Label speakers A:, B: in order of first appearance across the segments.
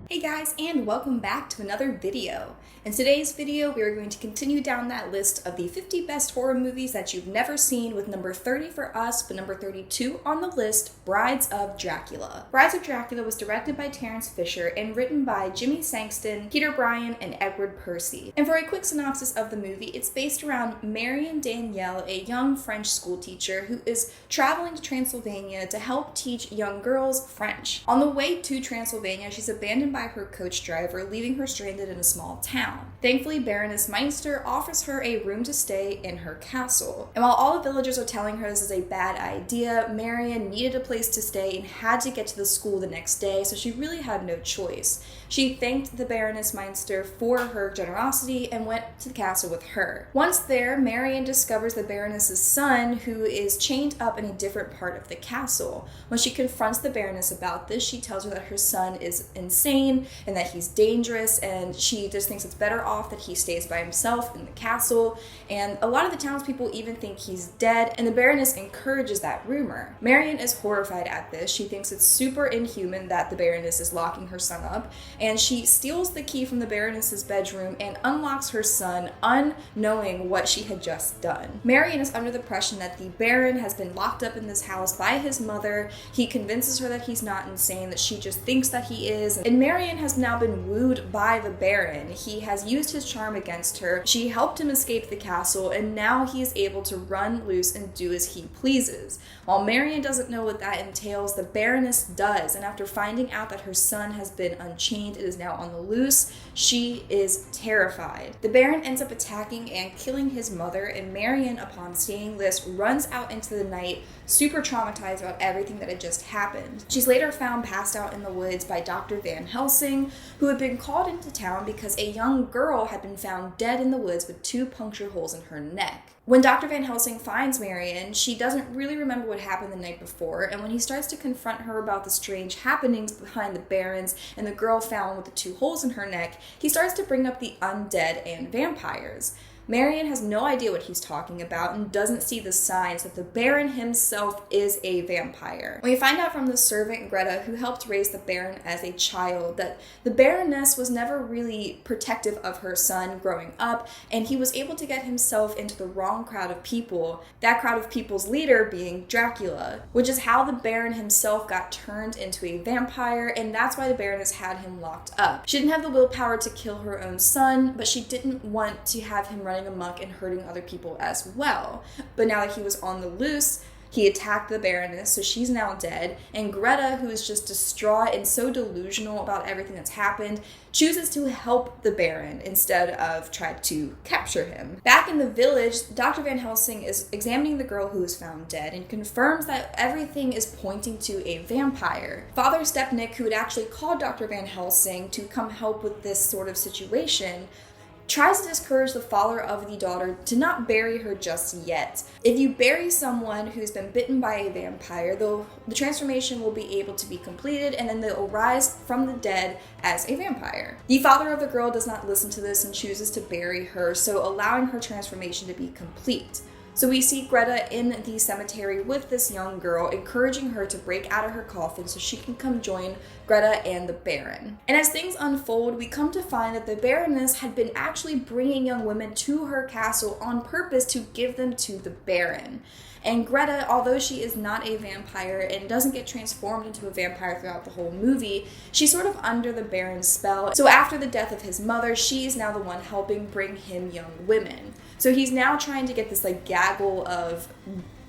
A: Hey guys, and welcome back to another video. In today's video, we are going to continue down that list of the 50 best horror movies that you've never seen, with number 30 for us, but number 32 on the list, Brides of Dracula. Brides of Dracula was directed by Terrence Fisher and written by Jimmy Sangston, Peter Bryan, and Edward Percy. And for a quick synopsis of the movie, it's based around Marion Danielle, a young French schoolteacher who is traveling to Transylvania to help teach young girls French. On the way to Transylvania, she's abandoned by her coach driver, leaving her stranded in a small town. Thankfully, Baroness Meinster offers her a room to stay in her castle. And while all the villagers are telling her this is a bad idea, Marion needed a place to stay and had to get to the school the next day, so she really had no choice. She thanked the Baroness Meinster for her generosity and went to the castle with her. Once there, Marion discovers the Baroness's son, who is chained up in a different part of the castle. When she confronts the Baroness about this, she tells her that her son is insane and that he's dangerous, and she just thinks it's better off that he stays by himself in the castle. And a lot of the townspeople even think he's dead, and the Baroness encourages that rumor. Marion is horrified at this. She thinks it's super inhuman that the Baroness is locking her son up, and she steals the key from the Baroness's bedroom and unlocks her son, unknowing what she had just done. Marion is under the impression that the Baron has been locked up in this house by his mother. He convinces her that he's not insane, that she just thinks that he is, and Marion has now been wooed by the Baron. He has used his charm against her. She helped him escape the castle, and now he is able to run loose and do as he pleases. While Marion doesn't know what that entails, the Baroness does, and after finding out that her son has been unchained, it is now on the loose, she is terrified. The Baron ends up attacking and killing his mother, and Marion, upon seeing this, runs out into the night, super traumatized about everything that had just happened. She's later found passed out in the woods by Dr. Van Helsing, who had been called into town because a young girl had been found dead in the woods with 2 puncture holes in her neck. When Dr. Van Helsing finds Marion, she doesn't really remember what happened the night before, and when he starts to confront her about the strange happenings behind the Barons and the girl found with the 2 holes in her neck, he starts to bring up the undead and vampires. Marion has no idea what he's talking about and doesn't see the signs that the Baron himself is a vampire. We find out from the servant Greta, who helped raise the Baron as a child, that the Baroness was never really protective of her son growing up, and he was able to get himself into the wrong crowd of people, that crowd of people's leader being Dracula, which is how the Baron himself got turned into a vampire, and that's why the Baroness had him locked up. She didn't have the willpower to kill her own son, but she didn't want to have him running amok and hurting other people as well. But now that he was on the loose, he attacked the Baroness, so she's now dead, and Greta, who is just distraught and so delusional about everything that's happened, chooses to help the Baron instead of try to capture him. Back in the village, Dr. Van Helsing is examining the girl who is found dead and confirms that everything is pointing to a vampire. Father Stepnick, who had actually called Dr. Van Helsing to come help with this sort of situation, tries to discourage the father of the daughter to not bury her just yet. If you bury someone who's been bitten by a vampire, the transformation will be able to be completed, and then they'll rise from the dead as a vampire. The father of the girl does not listen to this and chooses to bury her, so allowing her transformation to be complete. So we see Greta in the cemetery with this young girl, encouraging her to break out of her coffin so she can come join Greta and the Baron. And as things unfold, we come to find that the Baroness had been actually bringing young women to her castle on purpose to give them to the Baron. And Greta, although she is not a vampire and doesn't get transformed into a vampire throughout the whole movie, she's sort of under the Baron's spell. So after the death of his mother, she's now the one helping bring him young women. So he's now trying to get this gaggle of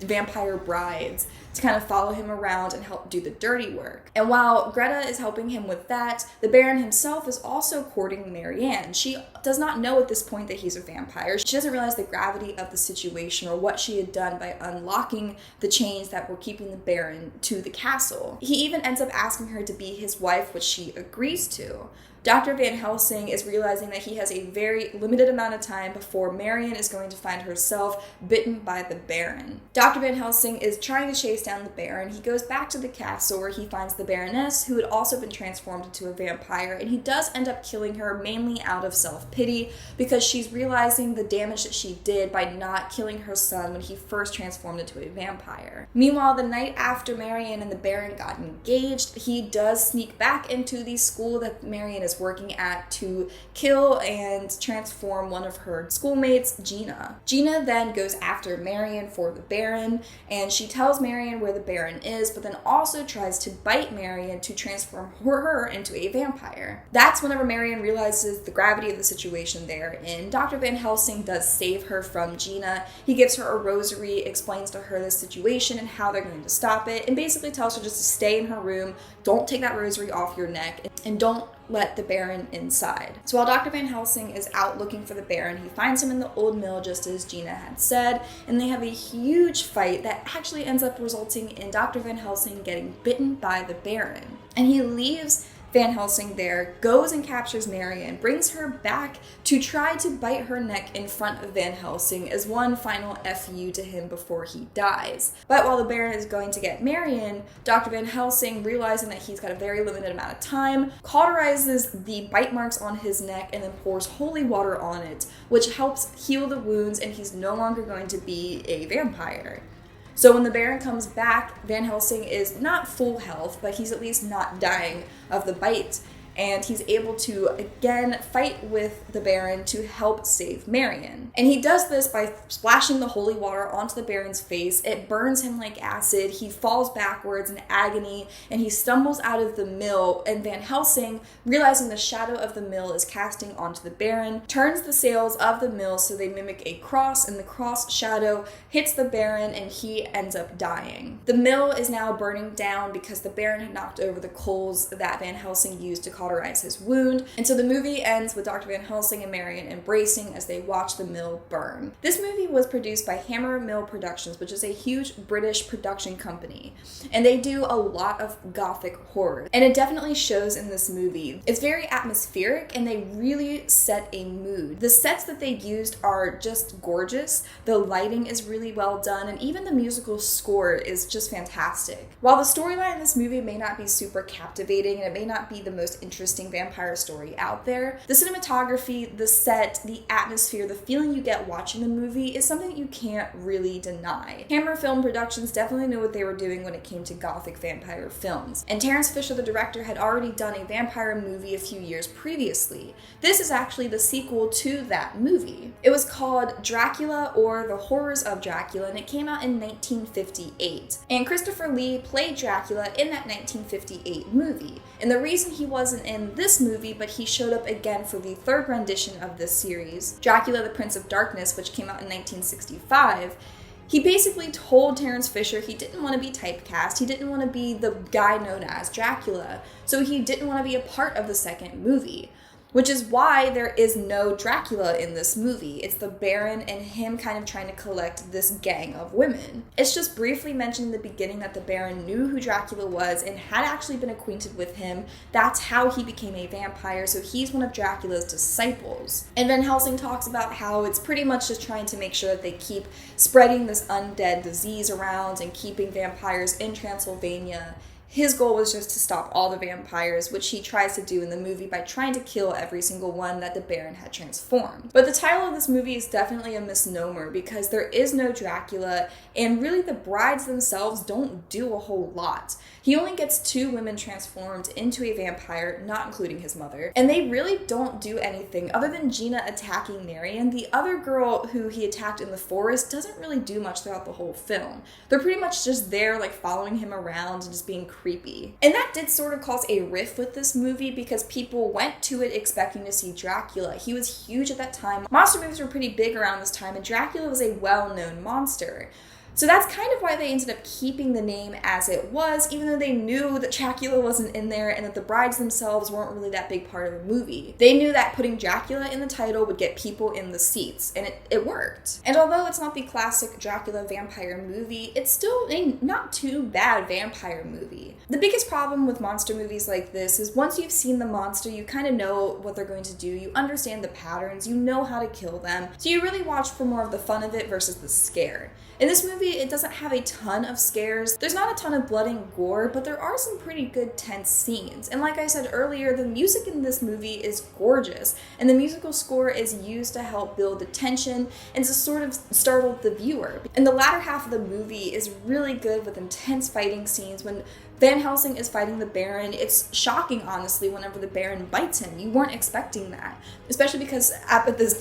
A: vampire brides to kind of follow him around and help do the dirty work. And while Greta is helping him with that, the Baron himself is also courting Marianne. She does not know at this point that he's a vampire. She doesn't realize the gravity of the situation or what she had done by unlocking the chains that were keeping the Baron to the castle. He even ends up asking her to be his wife, which she agrees to. Dr. Van Helsing is realizing that he has a very limited amount of time before Marion is going to find herself bitten by the Baron. Dr. Van Helsing is trying to chase down the Baron. He goes back to the castle where he finds the Baroness, who had also been transformed into a vampire, and he does end up killing her mainly out of self-pity because she's realizing the damage that she did by not killing her son when he first transformed into a vampire. Meanwhile, the night after Marion and the Baron got engaged, he does sneak back into the school that Marion is working at to kill and transform one of her schoolmates, Gina. Gina then goes after Marion for the Baron, and she tells Marion where the Baron is, but then also tries to bite Marion to transform her into a vampire. That's whenever Marion realizes the gravity of the situation there, and Dr. Van Helsing does save her from Gina. He gives her a rosary, explains to her the situation and how they're going to stop it, and basically tells her just to stay in her room, don't take that rosary off your neck, and don't let the Baron inside. So while Dr. Van Helsing is out looking for the Baron, he finds him in the old mill just as Gina had said, and they have a huge fight that actually ends up resulting in Dr. Van Helsing getting bitten by the Baron. And he leaves Van Helsing there, goes and captures Marion, brings her back to try to bite her neck in front of Van Helsing as one final FU to him before he dies. But while the Baron is going to get Marion, Dr. Van Helsing, realizing that he's got a very limited amount of time, cauterizes the bite marks on his neck and then pours holy water on it, which helps heal the wounds, and he's no longer going to be a vampire. So when the Baron comes back, Van Helsing is not full health, but he's at least not dying of the bite. And he's able to, again, fight with the Baron to help save Marion. And he does this by splashing the holy water onto the Baron's face. It burns him like acid. He falls backwards in agony, and he stumbles out of the mill. And Van Helsing, realizing the shadow of the mill is casting onto the Baron, turns the sails of the mill so they mimic a cross, and the cross shadow hits the Baron, and he ends up dying. The mill is now burning down because the Baron had knocked over the coals that Van Helsing used to cauterize his wound, and so the movie ends with Dr. Van Helsing and Marion embracing as they watch the mill burn. This movie was produced by Hammer Mill Productions, which is a huge British production company, and they do a lot of gothic horror, and it definitely shows in this movie. It's very atmospheric, and they really set a mood. The sets that they used are just gorgeous, the lighting is really well done, and even the musical score is just fantastic. While the storyline in this movie may not be super captivating, and it may not be the most interesting vampire story out there, the cinematography, the set, the atmosphere, the feeling you get watching the movie is something that you can't really deny. Hammer Film Productions definitely knew what they were doing when it came to gothic vampire films, and Terrence Fisher, the director, had already done a vampire movie a few years previously. This is actually the sequel to that movie. It was called Dracula, or The Horrors of Dracula, and it came out in 1958. And Christopher Lee played Dracula in that 1958 movie. And the reason he wasn't in this movie, but he showed up again for the third rendition of this series, Dracula the Prince of Darkness, which came out in 1965, he basically told Terrence Fisher he didn't want to be typecast, he didn't want to be the guy known as Dracula, so he didn't want to be a part of the second movie. Which is why there is no Dracula in this movie. It's the Baron and him kind of trying to collect this gang of women. It's just briefly mentioned in the beginning that the Baron knew who Dracula was and had actually been acquainted with him. That's how he became a vampire, so he's one of Dracula's disciples. And Van Helsing talks about how it's pretty much just trying to make sure that they keep spreading this undead disease around and keeping vampires in Transylvania. His goal was just to stop all the vampires, which he tries to do in the movie by trying to kill every single one that the Baron had transformed. But the title of this movie is definitely a misnomer because there is no Dracula, and really the brides themselves don't do a whole lot. He only gets 2 women transformed into a vampire, not including his mother, and they really don't do anything other than Gina attacking Marion. The other girl who he attacked in the forest doesn't really do much throughout the whole film. They're pretty much just there, like following him around and just being creepy. And that did sort of cause a rift with this movie because people went to it expecting to see Dracula. He was huge at that time. Monster movies were pretty big around this time, and Dracula was a well-known monster. So that's kind of why they ended up keeping the name as it was, even though they knew that Dracula wasn't in there and that the brides themselves weren't really that big part of the movie. They knew that putting Dracula in the title would get people in the seats, and it worked. And although it's not the classic Dracula vampire movie, it's still a not too bad vampire movie. The biggest problem with monster movies like this is once you've seen the monster, you kind of know what they're going to do, you understand the patterns, you know how to kill them, so you really watch for more of the fun of it versus the scare. In this movie, it doesn't have a ton of scares. There's not a ton of blood and gore, but there are some pretty good tense scenes. And like I said earlier, the music in this movie is gorgeous, and the musical score is used to help build the tension and to sort of startle the viewer. And the latter half of the movie is really good with intense fighting scenes. When Van Helsing is fighting the Baron, it's shocking, honestly, whenever the Baron bites him. You weren't expecting that, especially because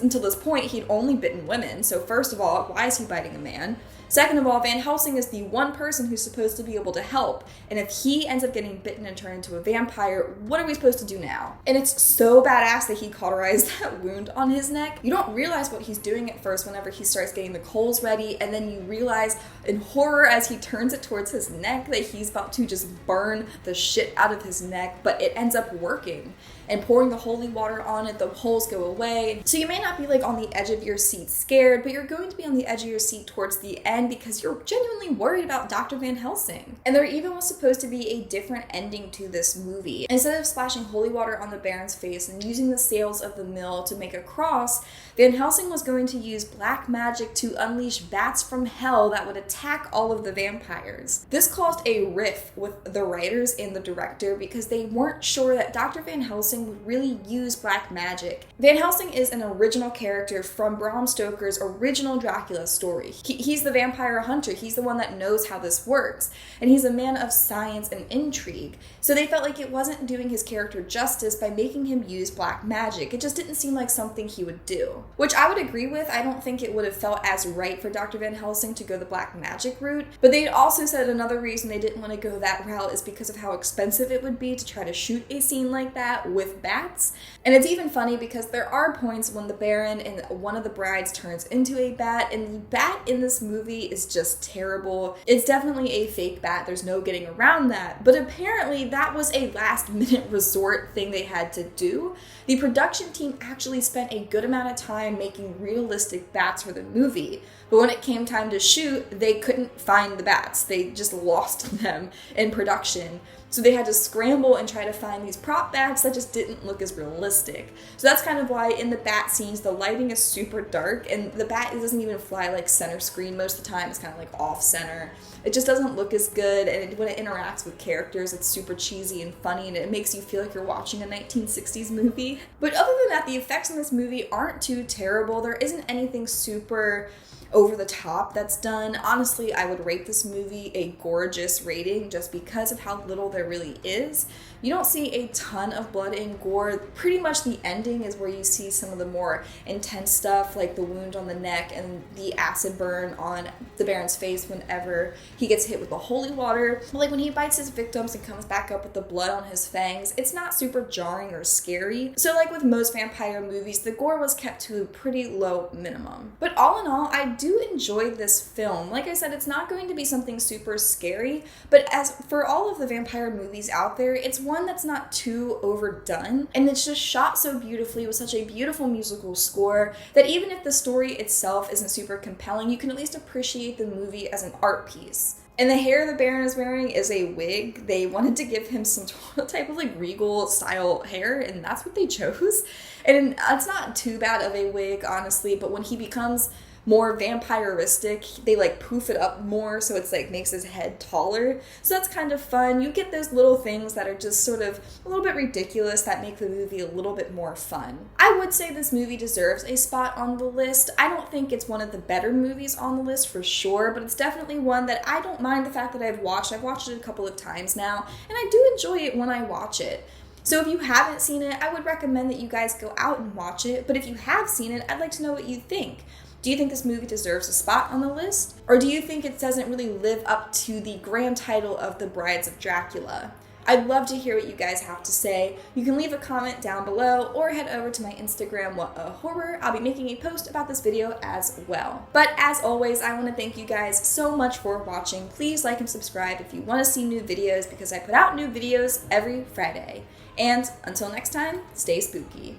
A: until this point, he'd only bitten women. So first of all, why is he biting a man? Second of all, Van Helsing is the one person who's supposed to be able to help, and if he ends up getting bitten and turned into a vampire, what are we supposed to do now? And it's so badass that he cauterized that wound on his neck. You don't realize what he's doing at first whenever he starts getting the coals ready, and then you realize in horror as he turns it towards his neck that he's about to just burn the shit out of his neck, but it ends up working. And pouring the holy water on it, the holes go away. So you may not be like on the edge of your seat scared, but you're going to be on the edge of your seat towards the end because you're genuinely worried about Dr. Van Helsing. And there even was supposed to be a different ending to this movie. Instead of splashing holy water on the Baron's face and using the sails of the mill to make a cross, Van Helsing was going to use black magic to unleash bats from hell that would attack all of the vampires. This caused a rift with the writers and the director because they weren't sure that Dr. Van Helsing would really use black magic. Van Helsing is an original character from Bram Stoker's original Dracula story. He's the vampire hunter. He's the one that knows how this works. And he's a man of science and intrigue. So they felt like it wasn't doing his character justice by making him use black magic. It just didn't seem like something he would do. Which I would agree with. I don't think it would have felt as right for Dr. Van Helsing to go the black magic route. But they also said another reason they didn't want to go that route is because of how expensive it would be to try to shoot a scene like that with bats. And it's even funny because there are points when the Baron and one of the brides turns into a bat, and the bat in this movie is just terrible. It's definitely a fake bat. There's no getting around that. But apparently that was a last minute resort thing they had to do. The production team actually spent a good amount of time making realistic bats for the movie. But when it came time to shoot, they couldn't find the bats. They just lost them in production. So they had to scramble and try to find these prop bats that just didn't look as realistic. So that's kind of why in the bat scenes, the lighting is super dark and the bat doesn't even fly like center screen most of the time. It's kind of like off center. It just doesn't look as good, and when it interacts with characters, it's super cheesy and funny, and it makes you feel like you're watching a 1960s movie. But other than that, the effects in this movie aren't too terrible. There isn't anything super over the top that's done. Honestly, I would rate this movie a gorgeous rating just because of how little there really is. You don't see a ton of blood and gore. Pretty much the ending is where you see some of the more intense stuff, like the wound on the neck and the acid burn on the Baron's face whenever he gets hit with the holy water. But like when he bites his victims and comes back up with the blood on his fangs, it's not super jarring or scary. So like with most vampire movies, the gore was kept to a pretty low minimum. But all in all, I do enjoy this film. Like I said, it's not going to be something super scary, but as for all of the vampire movies out there, it's one that's not too overdone, and it's just shot so beautifully with such a beautiful musical score that even if the story itself isn't super compelling, you can at least appreciate the movie as an art piece. And the hair the Baron is wearing is a wig. They wanted to give him some type of like regal style hair, and that's what they chose. And it's not too bad of a wig, honestly, but when he becomes more vampiristic, they like poof it up more so it's like makes his head taller. So that's kind of fun. You get those little things that are just sort of a little bit ridiculous that make the movie a little bit more fun. I would say this movie deserves a spot on the list. I don't think it's one of the better movies on the list for sure, but it's definitely one that I don't mind the fact that I've watched. I've watched it a couple of times now, and I do enjoy it when I watch it. So if you haven't seen it, I would recommend that you guys go out and watch it, but if you have seen it, I'd like to know what you think. Do you think this movie deserves a spot on the list? Or do you think it doesn't really live up to the grand title of The Brides of Dracula? I'd love to hear what you guys have to say. You can leave a comment down below or head over to my Instagram, What a Horror. I'll be making a post about this video as well. But as always, I want to thank you guys so much for watching. Please like and subscribe if you want to see new videos because I put out new videos every Friday. And until next time, stay spooky.